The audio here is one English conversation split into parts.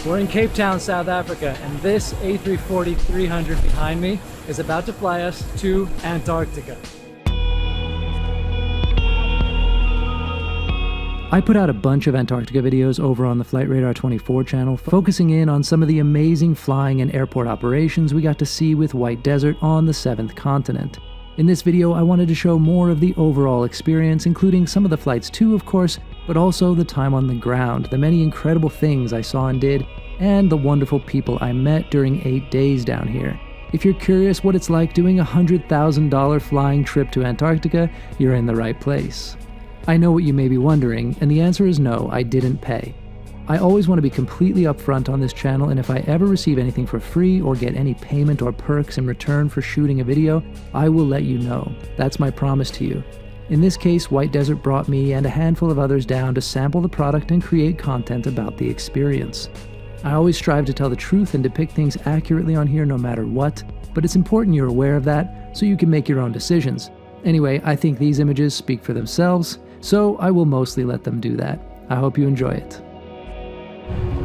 We're in Cape Town, South Africa, and this A340-300 behind me is about to fly us to Antarctica. I put out a bunch of Antarctica videos over on the Flight Radar 24 channel, focusing in on some of the amazing flying and airport operations we got to see with White Desert on the 7th continent. In this video, I wanted to show more of the overall experience, including some of the flights too, of course, but also the time on the ground, the many incredible things I saw and did, and the wonderful people I met during 8 days down here. If you're curious what it's like doing a $100,000 flying trip to Antarctica, you're in the right place. I know what you may be wondering, and the answer is no, I didn't pay. I always want to be completely upfront on this channel, and if I ever receive anything for free or get any payment or perks in return for shooting a video, I will let you know. That's my promise to you. In this case, White Desert brought me and a handful of others down to sample the product and create content about the experience. I always strive to tell the truth and depict things accurately on here no matter what, but it's important you're aware of that so you can make your own decisions. Anyway, I think these images speak for themselves, so I will mostly let them do that. I hope you enjoy it.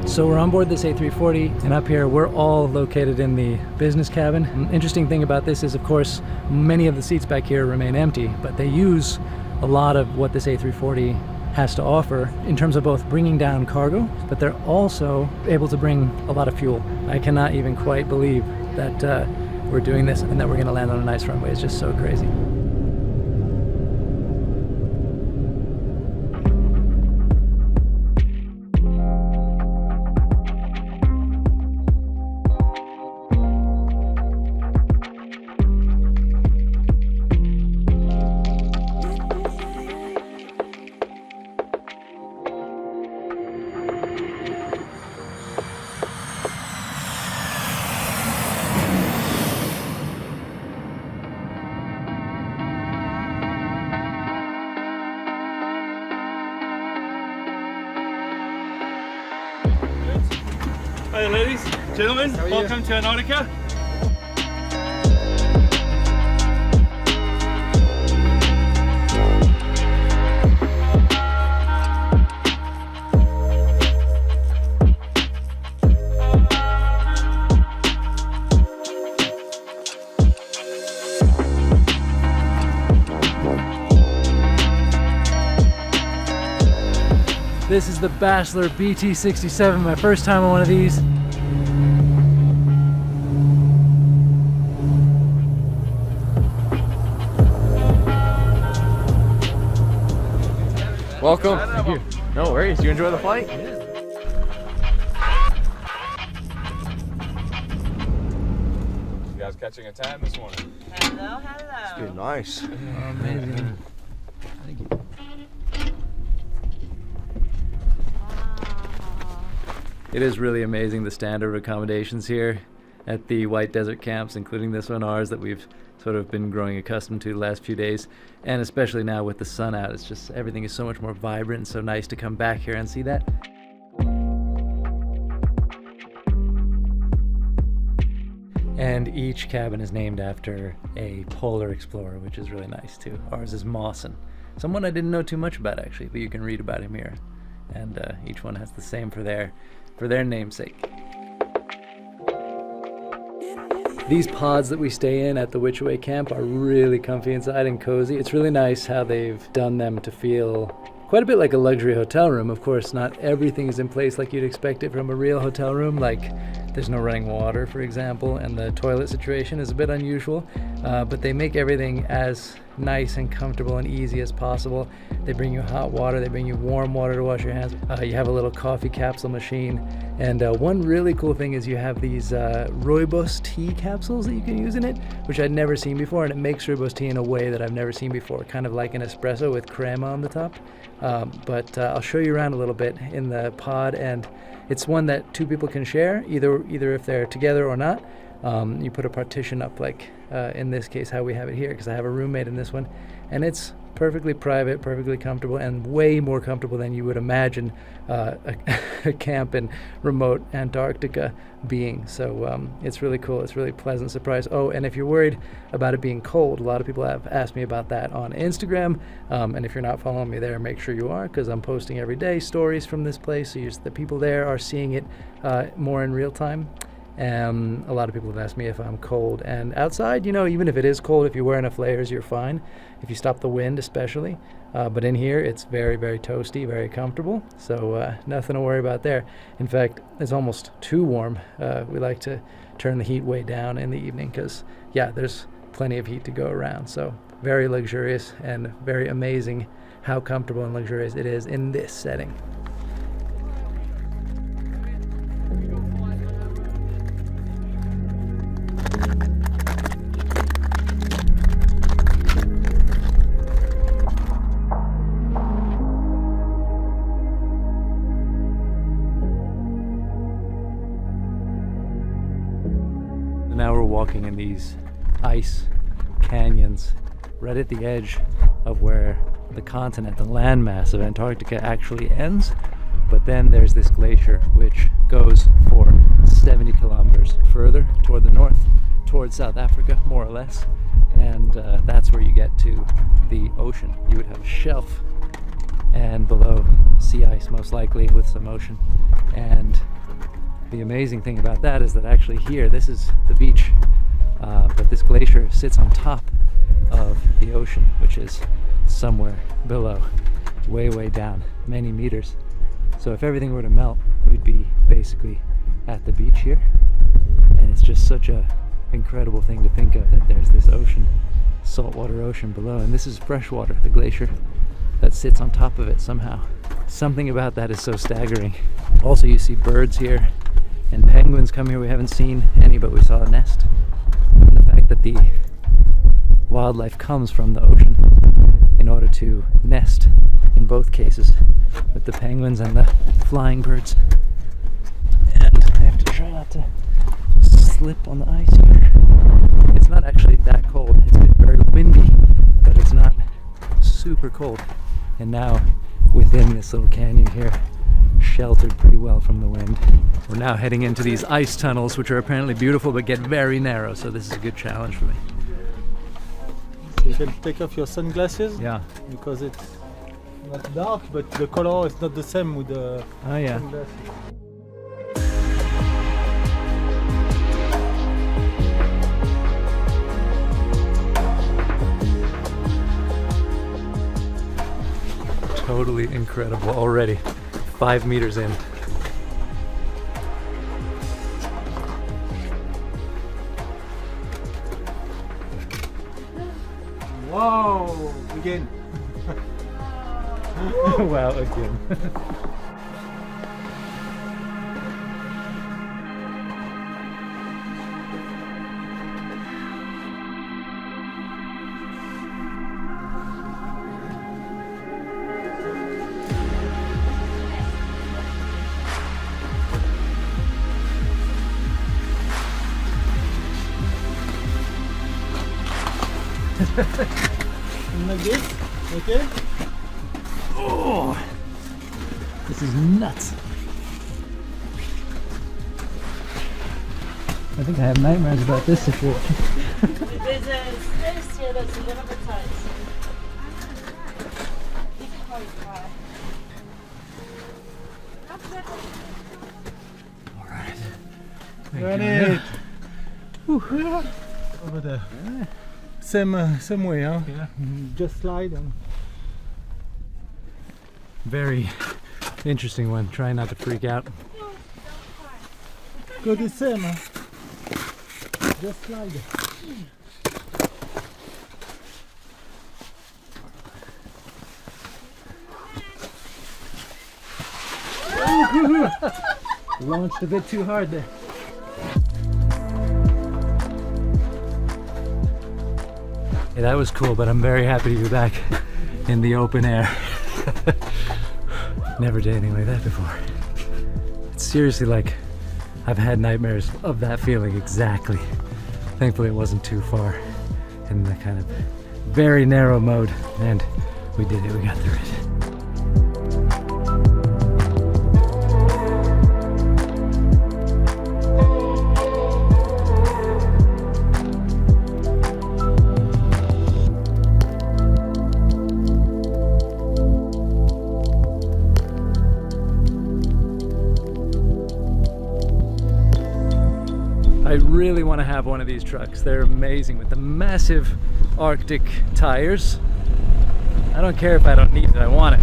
So we're on board this A340, and up here we're all located in the business cabin. An interesting thing about this is, of course, many of the seats back here remain empty, but they use a lot of what this A340 has to offer in terms of both bringing down cargo, but they're also able to bring a lot of fuel. I cannot even quite believe that we're doing this and that we're going to land on a nice runway. It's just so crazy. Hi ladies, gentlemen, welcome to Antarctica. This is the Bachelor BT-67, my first time on one of these. Welcome. Thank you. No worries. You enjoy the flight? Yeah. You guys catching a tan this morning? Hello, hello. Dude, nice. Amazing. Thank you. It is really amazing the standard of accommodations here at the White Desert camps, including this one, ours, that we've sort of been growing accustomed to the last few days, and especially now with the sun out. It's just, everything is so much more vibrant and so nice to come back here and see that. And each cabin is named after a polar explorer, which is really nice too. Ours is Mawson, someone I didn't know too much about actually, but you can read about him here. And each one has the same for their namesake. These pods that we stay in at the Whichaway camp are really comfy inside and cozy. It's really nice how they've done them to feel quite a bit like a luxury hotel room. Of course, not everything is in place like you'd expect it from a real hotel room, like there's no running water, for example, and the toilet situation is a bit unusual, but they make everything as nice and comfortable and easy as possible. They bring you hot water, they bring you warm water to wash your hands. You have a little coffee capsule machine, and one really cool thing is you have these rooibos tea capsules that you can use in it, which I'd never seen before, and it makes rooibos tea in a way that I've never seen before, kind of like an espresso with crema on the top. But I'll show you around a little bit in the pod, and it's one that two people can share, either if they're together or not. You put a partition up, like in this case how we have it here, because I have a roommate in this one, and it's perfectly private, perfectly comfortable, and way more comfortable than you would imagine a camp in remote Antarctica being. So it's really cool. It's really pleasant surprise. Oh, and if you're worried about it being cold, a lot of people have asked me about that on Instagram. And if you're not following me there, make sure you are, because I'm posting every day stories from this place. So the people there are seeing it more in real time. A lot of people have asked me if I'm cold. And outside, you know, even if it is cold, if you wear enough layers, you're fine. If you stop the wind, especially. But in here, it's very, very toasty, very comfortable. So nothing to worry about there. In fact, it's almost too warm. We like to turn the heat way down in the evening because, yeah, there's plenty of heat to go around. So very luxurious and very amazing how comfortable and luxurious it is in this setting. Now we're walking in these ice canyons right at the edge of where the continent, the landmass of Antarctica actually ends. But then there's this glacier which goes for 70 kilometers further toward the north, towards South Africa, more or less. And that's where you get to the ocean. You would have a shelf and below sea ice, most likely, with some ocean. And the amazing thing about that is that actually here, this is the beach, but this glacier sits on top of the ocean, which is somewhere below, way, way down, many meters. So if everything were to melt, we'd be basically at the beach here. And it's just such a incredible thing to think of, that there's this ocean, saltwater ocean below, and this is freshwater, the glacier that sits on top of it somehow. Something about that is so staggering. Also, you see birds here, and penguins come here. We haven't seen any, but we saw a nest. And the fact that the wildlife comes from the ocean in order to nest in both cases, with the penguins and the flying birds. And I have to try not to slip on the ice here. It's not actually that cold. It's very windy, but it's not super cold. And now within this little canyon here, sheltered pretty well from the wind. We're now heading into these ice tunnels, which are apparently beautiful but get very narrow, so this is a good challenge for me. You can take off your sunglasses. Yeah. Because it's not dark, but the color is not the same with the sunglasses. Totally incredible already. 5 meters in. Wow! Again. Wow, again. Like this, okay? Oh, this is nuts. I think I have nightmares about this situation. There's a space here that's a little bit tight. You can probably try. Got it. Over there. Same way, huh? Yeah. Just slide and Very interesting one. Try not to freak out. go the same, huh? Just slide. Launched a bit too hard there. Yeah, that was cool, but I'm very happy to be back in the open air. Never did anything like that before. It's seriously like I've had nightmares of that feeling exactly. Thankfully it wasn't too far in the kind of very narrow mode, and we did it, we got through it. I really want to have one of these trucks. They're amazing with the massive Arctic tires. I don't care if I don't need it, I want it.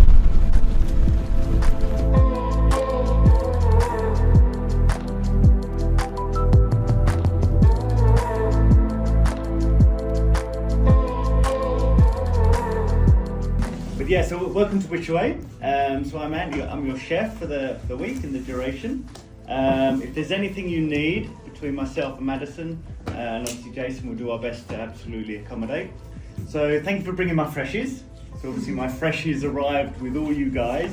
But yeah, so welcome to Whichaway. So I'm your chef for the week and the duration. If there's anything you need between myself and Madison, and obviously Jason, we'll do our best to absolutely accommodate. So thank you for bringing my freshies. So obviously my freshies arrived with all you guys.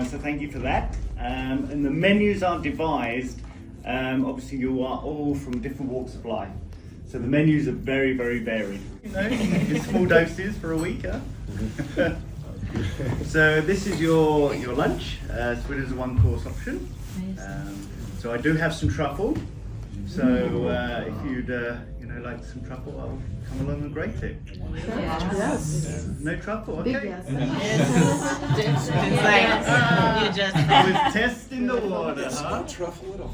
So thank you for that. And the menus are devised. Obviously you are all from different walks of life. So the menus are very, very varied. You know, in small doses for a week, huh? So this is your lunch. So it is a one-course option. So I do have some truffle. So if you'd like some truffle, I'll come along and grate it. Yes. No truffle, okay. Yes. You just I was testing the water, huh? Truffle at all.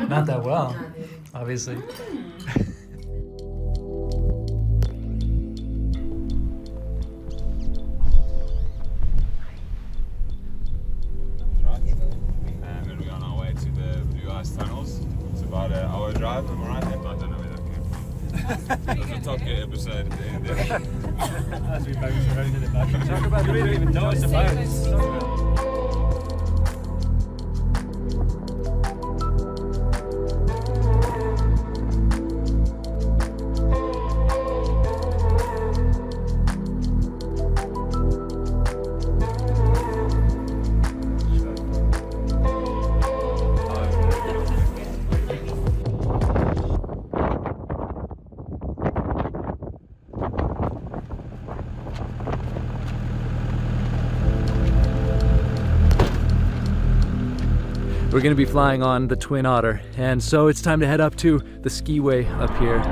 Not that well, obviously. And we're on our way to the Blue Ice Tunnels. It's about an hour drive, am I right? I don't know where that came from. There's a Top Gear episode at the end there. As we both surrounded in the back. Talk about you don't even know it's about. We're going to be flying on the Twin Otter, and so it's time to head up to the skiway up here.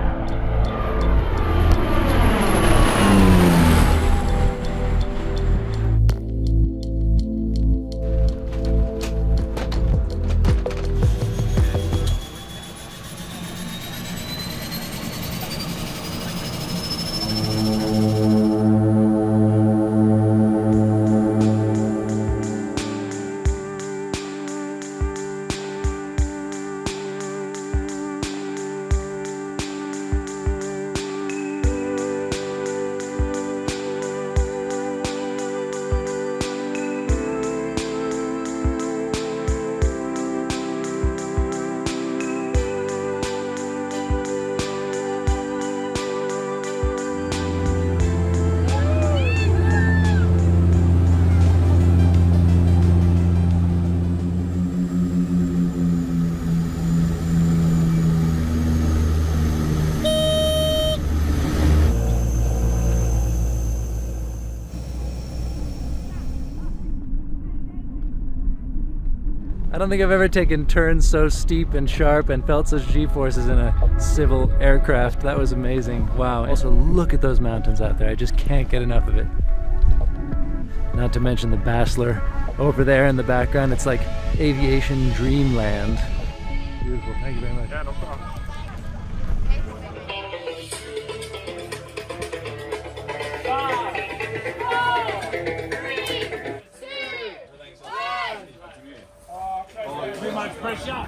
I don't think I've ever taken turns so steep and sharp and felt such G-forces in a civil aircraft. That was amazing. Wow. Also, look at those mountains out there. I just can't get enough of it. Not to mention the Basler over there in the background. It's like aviation dreamland. Beautiful. Thank you very much. Yeah, no problem. Too much pressure.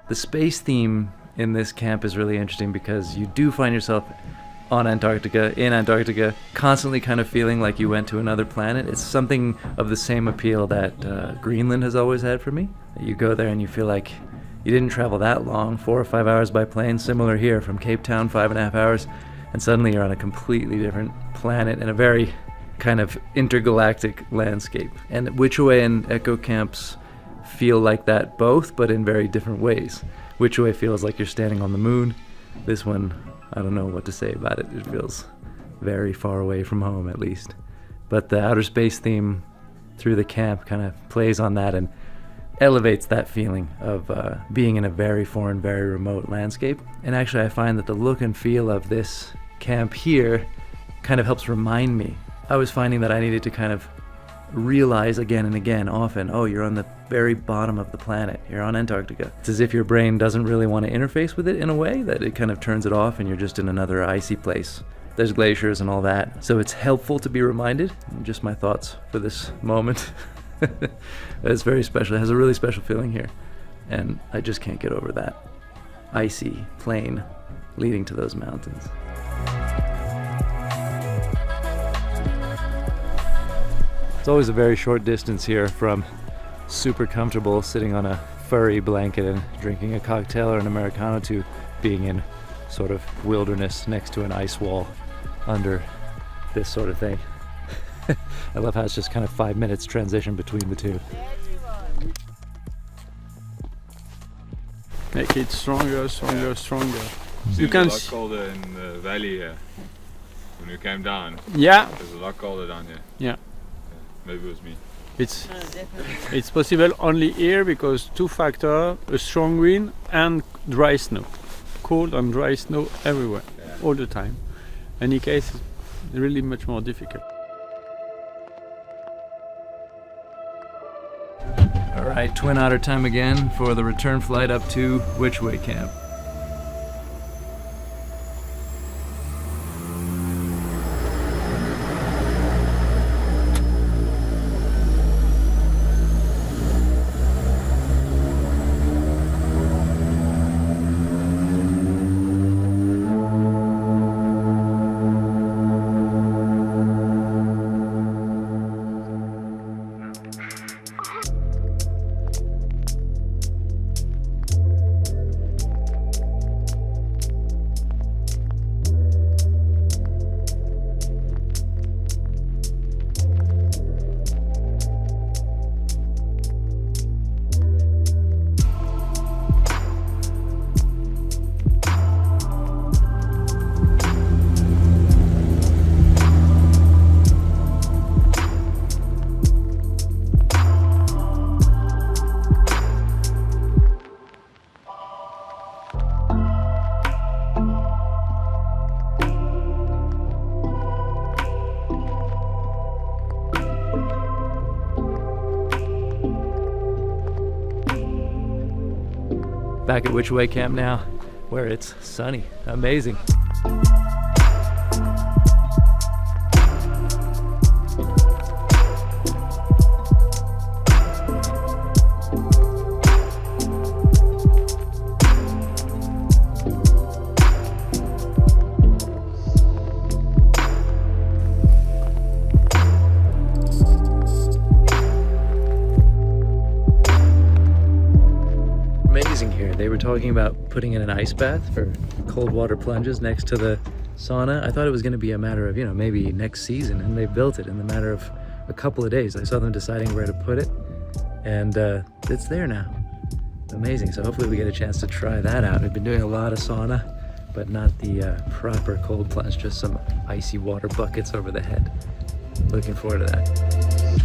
The space theme in this camp is really interesting because you do find yourself in Antarctica, constantly kind of feeling like you went to another planet. It's something of the same appeal that Greenland has always had for me. You go there and you feel like you didn't travel that long, 4 or 5 hours by plane, similar here from Cape Town, 5.5 hours, and suddenly you're on a completely different planet in a very kind of intergalactic landscape. And Whichaway and Echo camps feel like that both, but in very different ways. Whichaway feels like you're standing on the moon. This one, I don't know what to say about it. It feels very far away from home, at least. But the outer space theme through the camp kind of plays on that and elevates that feeling of being in a very foreign, very remote landscape. And actually I find that the look and feel of this camp here kind of helps remind me. I was finding that I needed to kind of realize again and again, often, oh, you're on the very bottom of the planet, you're on Antarctica. It's as if your brain doesn't really want to interface with it in a way, that it kind of turns it off and you're just in another icy place. There's glaciers and all that, so it's helpful to be reminded. Just my thoughts for this moment. It's very special. It has a really special feeling here, and I just can't get over that icy plain leading to those mountains. It's always a very short distance here from super comfortable sitting on a furry blanket and drinking a cocktail or an Americano to being in sort of wilderness next to an ice wall under this sort of thing. I love how it's just kind of 5 minutes transition between the two. Make it stronger, stronger, stronger. You can. It's a lot colder in the valley here. When we came down. Yeah. It was a lot colder down here. Yeah. Maybe it was me. It's possible only here because two factors: a strong wind and dry snow. Cold and dry snow everywhere, all the time. Any case, it's really much more difficult. Alright, Twin Otter time again for the return flight up to Whichaway camp. Back at Whichaway camp now, where it's sunny. Amazing. They were talking about putting in an ice bath for cold water plunges next to the sauna. I thought it was going to be a matter of, maybe next season, and they built it in the matter of a couple of days. I saw them deciding where to put it, and it's there now. Amazing. So hopefully we get a chance to try that out. I've been doing a lot of sauna, but not the proper cold plunge, just some icy water buckets over the head. Looking forward to that.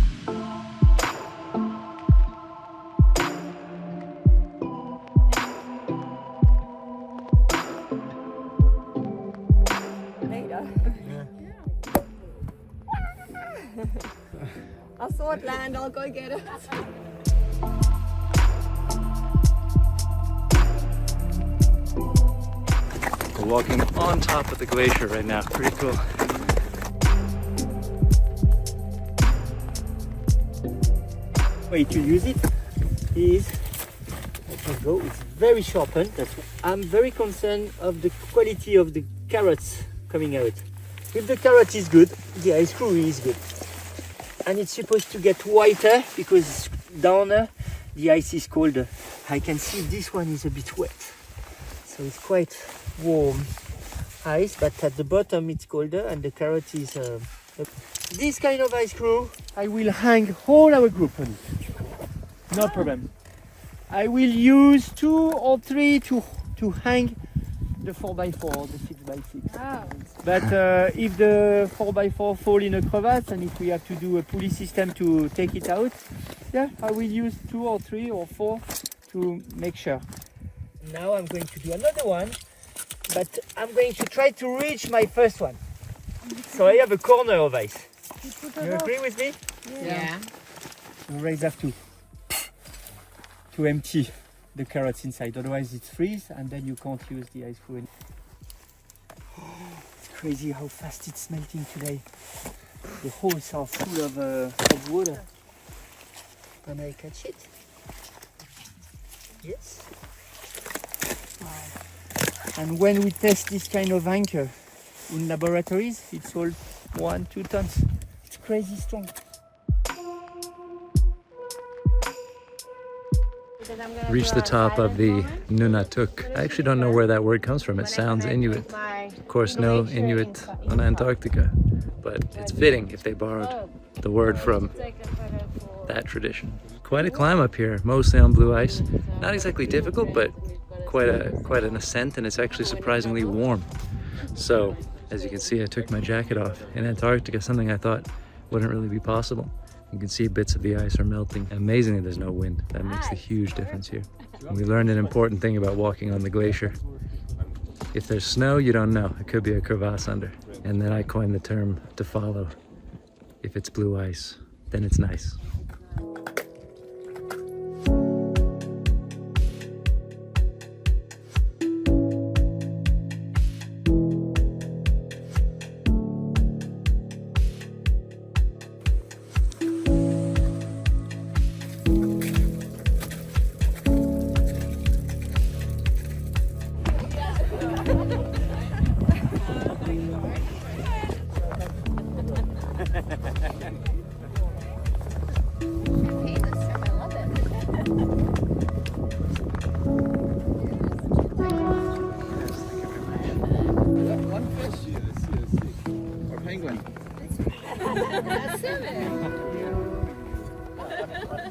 I saw it land, I'll go get it. We're walking on top of the glacier right now. Pretty cool. Way to use it is can go. It's very sharpened. I'm very concerned of the quality of the carrots coming out. If the carrot is good, the ice screw is good. And it's supposed to get whiter because down there the ice is colder. I can see this one is a bit wet. So it's quite warm ice, but at the bottom it's colder and the carrot is... This kind of ice screw, I will hang all our group on it. No problem. I will use 2 or 3 to hang the 4x4, the 6x6. Oh. But if the 4x4 fall in a crevasse and if we have to do a pulley system to take it out, yeah, I will use 2 or 3 or 4 to make sure. Now I'm going to do another one, but I'm going to try to reach my first one. So I have a corner of ice. You agree with me? Yeah. You always have to empty the carrots inside, otherwise it freezes and then you can't use the ice screw. It's crazy how fast it's melting today. The holes are full of water. Can I catch it? Yes. Wow. And when we test this kind of anchor in laboratories, it's all 1-2 tons. It's crazy strong. Reached the top of the Nunatak. I actually don't know where that word comes from. It sounds Inuit. Of course, no Inuit on Antarctica, but it's fitting if they borrowed the word from that tradition. Quite a climb up here, mostly on blue ice. Not exactly difficult, but quite an ascent, and it's actually surprisingly warm. So, as you can see, I took my jacket off. In Antarctica, something I thought wouldn't really be possible. You can see bits of the ice are melting. Amazingly, there's no wind. That makes a huge difference here. And we learned an important thing about walking on the glacier. If there's snow, you don't know. It could be a crevasse under. And then I coined the term to follow. If it's blue ice, then it's nice.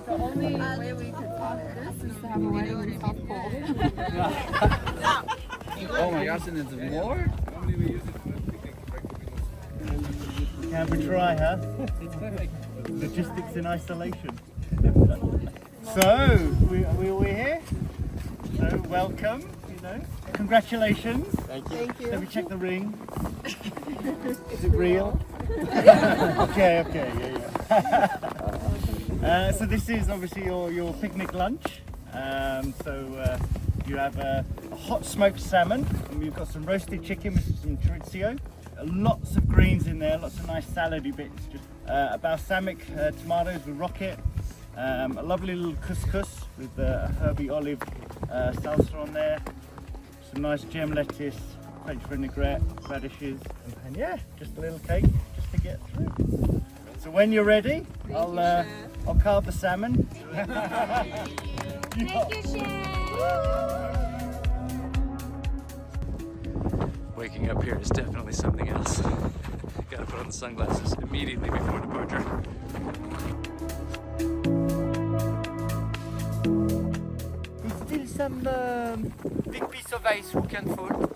The only way we could talk this is to have a wedding in South Pole. Oh my gosh, and there's more? Can we try, huh? Logistics in isolation. So, we're here. So, welcome, you know. Congratulations. Thank you. Thank you. Let me check the ring. Is it real? Okay, yeah. So this is obviously your picnic lunch. You have a hot smoked salmon, and we've got some roasted chicken with some chorizo. Lots of greens in there, lots of nice salady bits. Just a balsamic tomatoes with rocket. A lovely little couscous with herby olive salsa on there. Some nice gem lettuce, French vinaigrette, radishes, and yeah, just a little cake just to get through. So when you're ready, I'll carve the salmon. Thank you, Chef. Waking up here is definitely something else. Gotta put on the sunglasses immediately before departure. It's still some big piece of ice who can fall.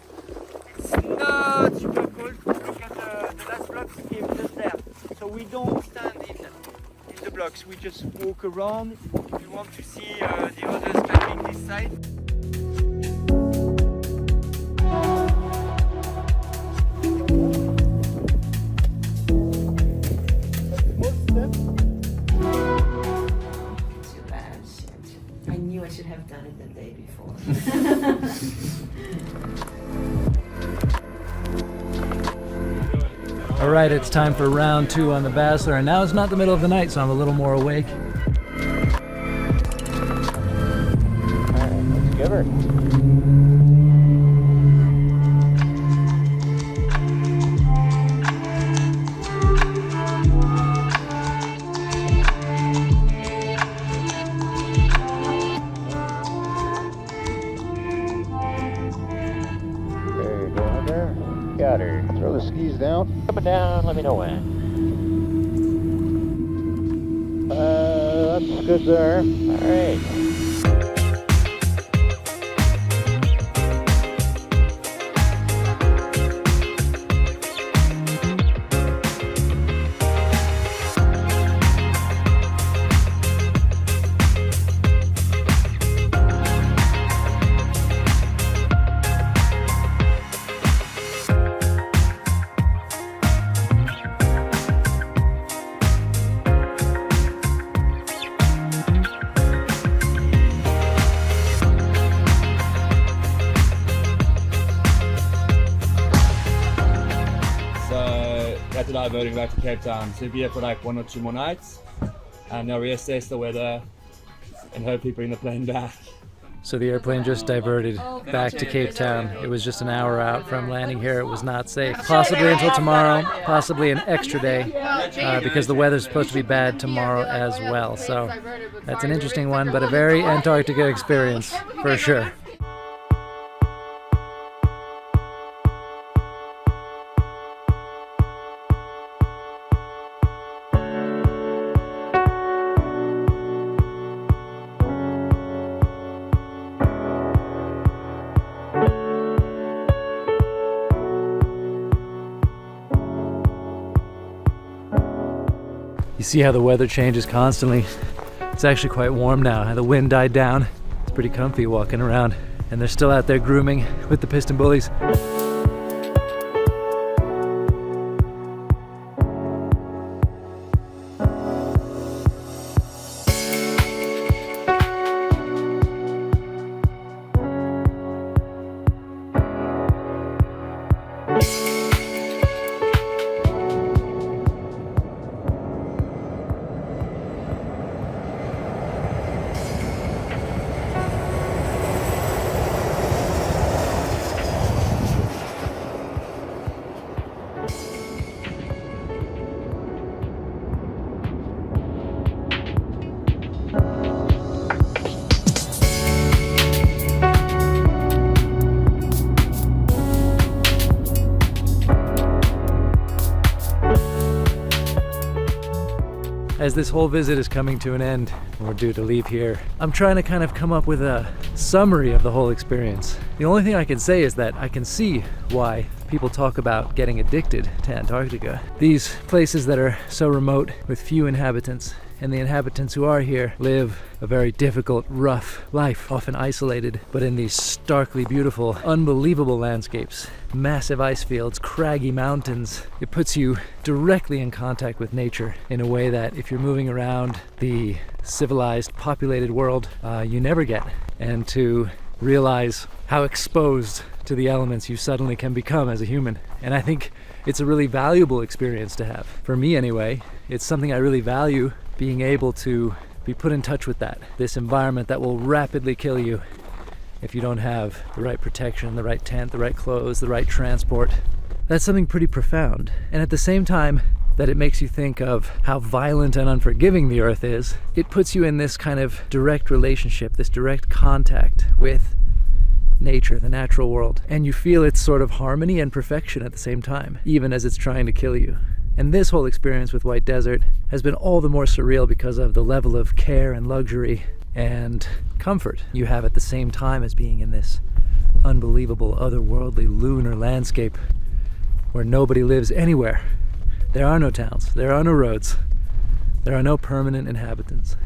It's not super cold. Look at the last blocks came just there. So we don't stand in the blocks. We just walk around. If you want to see the others climbing this side. I knew I should have done it the day before. All right, it's time for round 2 on the Bachelor, and now it's not the middle of the night, so I'm a little more awake. discover. Got her. Throw the skis down. Coming down, let me know when. That's good there. All right. After diverting back to Cape Town, so be here for like 1 or 2 more nights, and they'll reassess the weather and hopefully bring the plane back. So the airplane just diverted back to Cape Town. It was just an hour out from landing here. It was not safe. Possibly until tomorrow, possibly an extra day, because the weather's supposed to be bad tomorrow as well. So that's an interesting one, but a very Antarctica experience for sure. You see how the weather changes constantly. It's actually quite warm now. The wind died down. It's pretty comfy walking around. And they're still out there grooming with the piston bullies. As this whole visit is coming to an end, and we're due to leave here, I'm trying to kind of come up with a summary of the whole experience. The only thing I can say is that I can see why people talk about getting addicted to Antarctica. These places that are so remote with few inhabitants, and the inhabitants who are here live a very difficult, rough life, often isolated, but in these starkly beautiful, unbelievable landscapes. Massive ice fields, craggy mountains. It puts you directly in contact with nature in a way that if you're moving around the civilized, populated world, you never get. And to realize how exposed to the elements you suddenly can become as a human. And I think it's a really valuable experience to have. For me anyway, it's something I really value, being able to be put in touch with that. This environment that will rapidly kill you if you don't have the right protection, the right tent, the right clothes, the right transport. That's something pretty profound. And at the same time that it makes you think of how violent and unforgiving the earth is, it puts you in this kind of direct relationship, this direct contact with nature, the natural world. And you feel its sort of harmony and perfection at the same time, even as it's trying to kill you. And this whole experience with White Desert has been all the more surreal because of the level of care and luxury and comfort you have at the same time as being in this unbelievable, otherworldly, lunar landscape where nobody lives anywhere. There are no towns, there are no roads, there are no permanent inhabitants.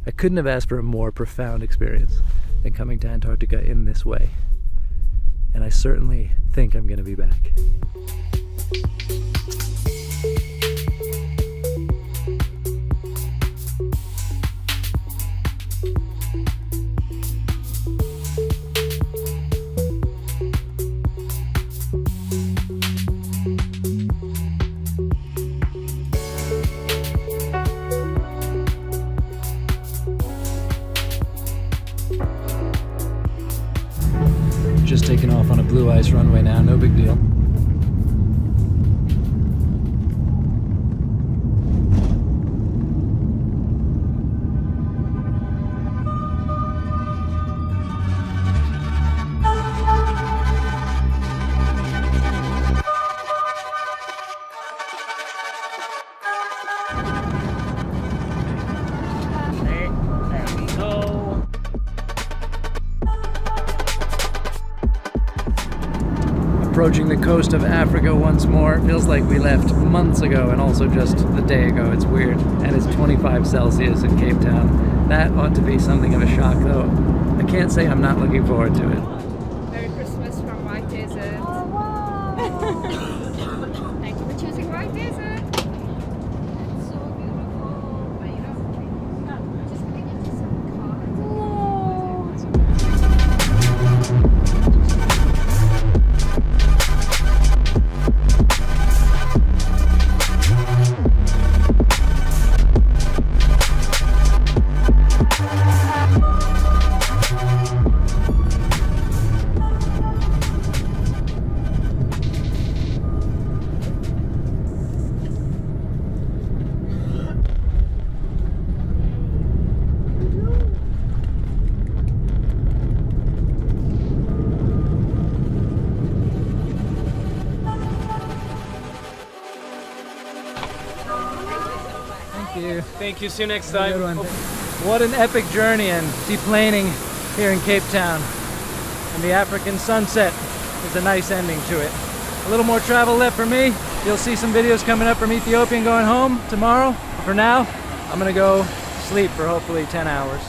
I couldn't have asked for a more profound experience than coming to Antarctica in this way. And I certainly think I'm going to be back. just taking off on a blue ice runway now, no big deal. Approaching the coast of Africa once more. It feels like we left months ago and also just a day ago. It's weird. And it's 25 Celsius in Cape Town. That ought to be something of a shock though. I can't say I'm not looking forward to it. Merry Christmas from White Desert. Oh, wow. Thank you for choosing White Desert. It's so beautiful. But you know, I'm just gonna get you some cards. Thank you. See you next time. What an epic journey and deplaning here in Cape Town. And the African sunset is a nice ending to it. A little more travel left for me. You'll see some videos coming up from Ethiopia and going home tomorrow. For now, I'm gonna go sleep for hopefully 10 hours.